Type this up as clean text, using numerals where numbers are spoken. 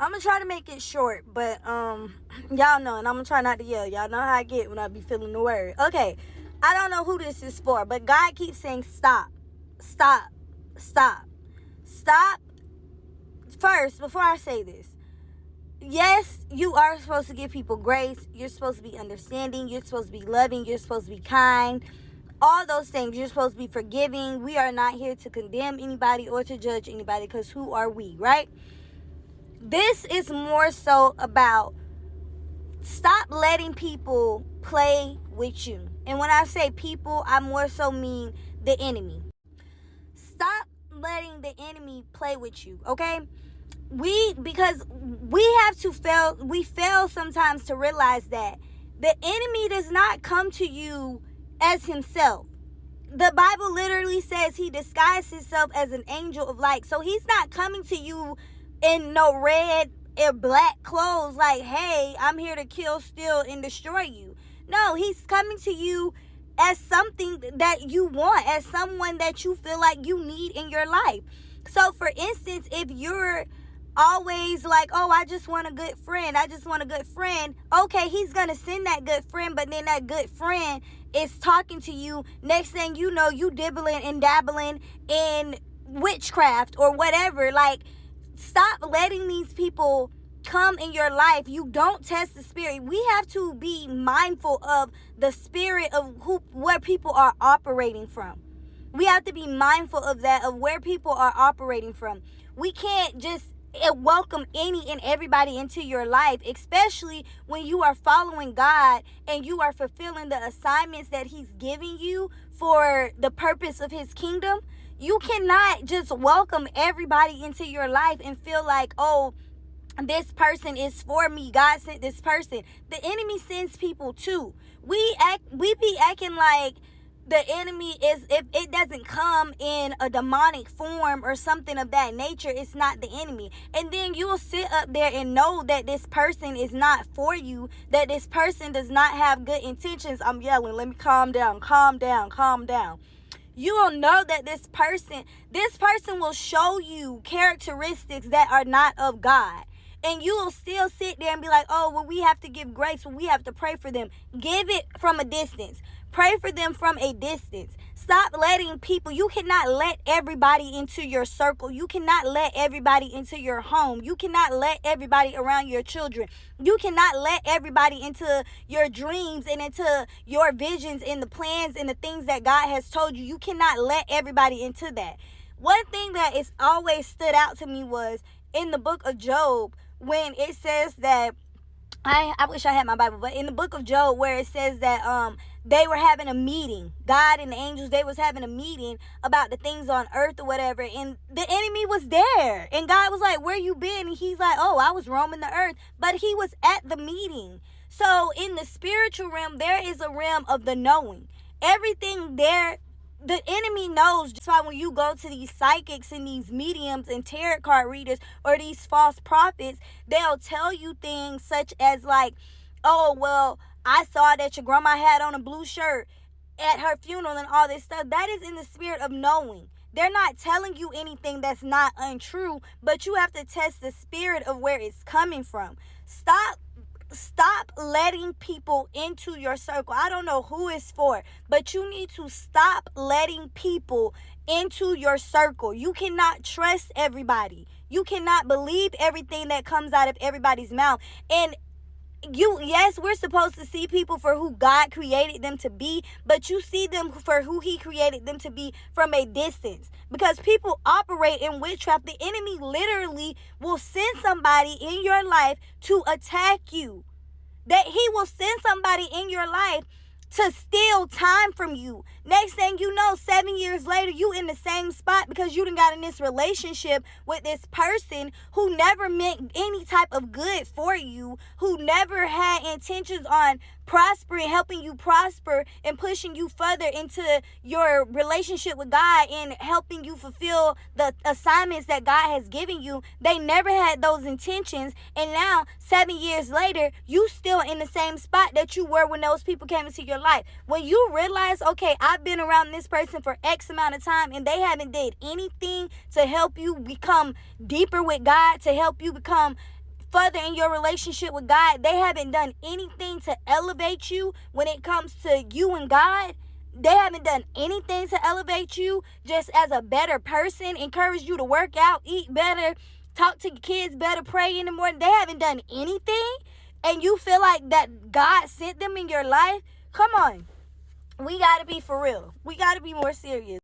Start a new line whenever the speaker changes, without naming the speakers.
I'm gonna try to make it short, but y'all know, and I'm gonna try not to yell. Y'all know how I get when I be feeling the word. Okay, I don't know who this is for, but God keeps saying stop, stop, stop, stop. First, before I say this, yes, you are supposed to give people grace. You're supposed to be understanding. You're supposed to be loving. You're supposed to be kind. All those things. You're supposed to be forgiving. We are not here to condemn anybody or to judge anybody, because who are we, right? This is more so about stop letting people play with you. And when I say people, I more so mean the enemy. Stop letting the enemy play with you, okay? Because we have to fail sometimes to realize that the enemy does not come to you as himself. The Bible literally says he disguised himself as an angel of light. So he's not coming to you in no red or black clothes like, hey, I'm here to kill, steal, and destroy you. No, he's coming to you as something that you want, as someone that you feel like you need in your life. So for instance, if you're always like, oh, I just want a good friend, okay, he's gonna send that good friend, but then that good friend is talking to you. Next thing you know, you dibbling and dabbling in witchcraft or whatever. Like, stop letting these people come in your life. You don't test the spirit. We have to be mindful of the spirit of where people are operating from. We have to be mindful of that, of where people are operating from. We can't just welcome any and everybody into your life, especially when you are following God and you are fulfilling the assignments that he's giving you for the purpose of his kingdom. You cannot just welcome everybody into your life and feel like, oh, this person is for me. God sent this person. The enemy sends people too. We be acting like the enemy is, if it doesn't come in a demonic form or something of that nature, it's not the enemy. And then you'll sit up there and know that this person is not for you, that this person does not have good intentions. I'm yelling, let me calm down. You will know that this person will show you characteristics that are not of God. And you will still sit there and be like, oh, well, we have to give grace. Well, we have to pray for them. Give it from a distance. Pray for them from a distance. Stop letting people, you cannot let everybody into your circle. You cannot let everybody into your home. You cannot let everybody around your children. You cannot let everybody into your dreams and into your visions and the plans and the things that God has told you. You cannot let everybody into that. One thing that is always stood out to me was in the book of Job, when it says that, I wish I had my Bible, but in the book of Job where it says that they were having a meeting, God and the angels, they was having a meeting about the things on earth or whatever, and the enemy was there, and God was like, where you been? And he's like, oh, I was roaming the earth, but he was at the meeting. So in the spiritual realm, there is a realm of the knowing. Everything there, the enemy knows. That's why when you go to these psychics and these mediums and tarot card readers or these false prophets, they'll tell you things such as like, oh, well, I saw that your grandma had on a blue shirt at her funeral and all this stuff. That is in the spirit of knowing. They're not telling you anything that's not untrue, but you have to test the spirit of where it's coming from. Stop letting people into your circle. I don't know who it's for, but you need to stop letting people into your circle. You cannot trust everybody. You cannot believe everything that comes out of everybody's mouth. And yes, we're supposed to see people for who God created them to be, but you see them for who he created them to be from a distance, because people operate in witchcraft. The enemy literally will send somebody in your life to attack you. That he will send somebody in your life to steal time from you. Next thing you know, 7 years later, you in the same spot because you done got in this relationship with this person who never meant any type of good for you, who never had intentions on prospering, helping you prosper and pushing you further into your relationship with God and helping you fulfill the assignments that God has given you. They never had those intentions, and now 7 years later, you still in the same spot that you were when those people came into your life. When you realize, okay, I've been around this person for X amount of time and they haven't did anything to help you become deeper with God, to help you become further in your relationship with God. They haven't done anything to elevate you when it comes to you and God. They haven't done anything to elevate you just as a better person, encourage you to work out, eat better, talk to your kids better, pray in the morning. They haven't done anything, and you feel like that God sent them in your life. Come on. We got to be for real. We got to be more serious.